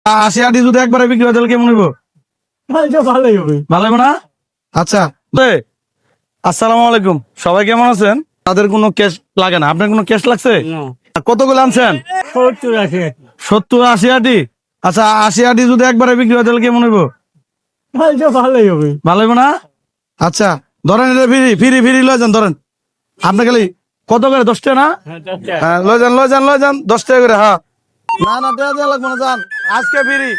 80 আটি যদি একবারে বিক্রি হয় তাহলে কেমন হইব? ভালোই হবে। ভালো হবে না? আচ্ছা, আসসালামু আলাইকুম, সবাই কেমন আছেন? তাদের কোনো ক্যাশ লাগে না, আপনার কোনো ক্যাশ লাগছে? কতগুলো আনছেন? 70-80 আটি। আচ্ছা, 80 আটি যদি একবারে বিক্রি হয় তাহলে কেমন হইব? ভালোই হবে। ভালো হইব না? আচ্ছা, ধরেন এটা ফিরি লয়ে যান, ধরেন আপনি খালি কত করে? 10 টাকা না? হ্যাঁ, লয়ে যান 10 টাকা করে। হ্যাঁ, না দেওয়া লাগবে না, যান আজকে ফিরি।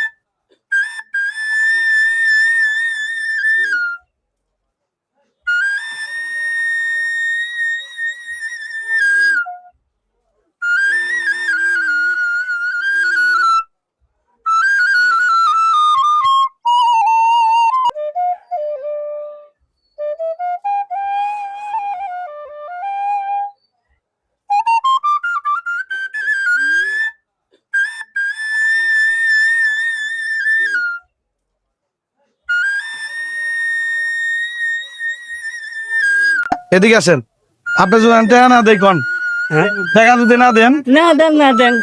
এদিকে আসেন, আপনি যদি টাকা না দেখুন, টাকা যদি না দেন, না দেন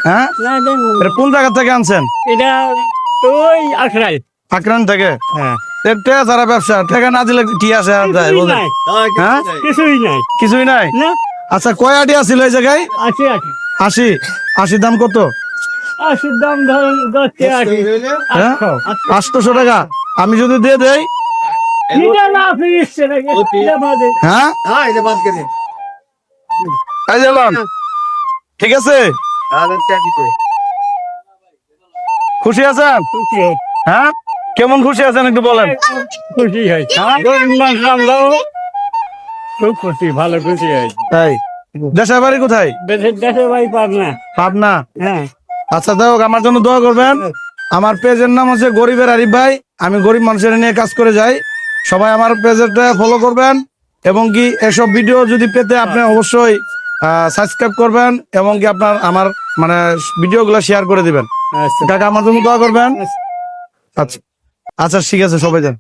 হ্যাঁ, না দেন। এটা কোন জায়গা থেকে আনছেন? এটা ওই আখড়াই। আকরান থেকে? হ্যাঁ, টাকা ছাড়া ব্যবসা, টাকা না দিলে কি আসে আর যায় বলেন? নাই, হ্যাঁ, কিছুই নাই। কিছুই নাই। না, আচ্ছা, কয় আটি আছিল এই জায়গায়? 80 80 দাম কত? 80 দাম ধরেন 10 টাকা 80। হ্যাঁ, 800 টাকা। আমি যদি দিয়ে দেই, এটা না ফিরছে নাকি? এটা বাদে। হ্যাঁ, এই যে লন। ঠিক আছে, খুশি আছেন? খুশি হয়। হ্যাঁ, কেমন খুশি আছেন একটু বলেন। খুশি হয়। গরিব মানুষ আমরাও খুব খুশি, ভালো খুশি হয়। তাই, দেশের বাড়ি কোথায়? দেশে ভাই পাবনা। পাবনা? হ্যাঁ, আচ্ছা, যাই হোক, আমার জন্য দোয়া করবেন। আমার পেজের নাম হচ্ছে গরিবের আরিফ ভাই। আমি গরিব মানুষের নিয়ে কাজ করে যাই। সবাই আমার পেজটা ফলো করবেন, এবং কি এসব ভিডিও যদি পেতে আপনি অবশ্যই সাবস্ক্রাইব করবেন, এবং কি আপনার আমার মানে ভিডিওগুলো শেয়ার করে দিবেন। আচ্ছা। কাকা, আমার জন্য দোয়া করবেন। আচ্ছা, আচ্ছা, ঠিক আছে, সবাই যান।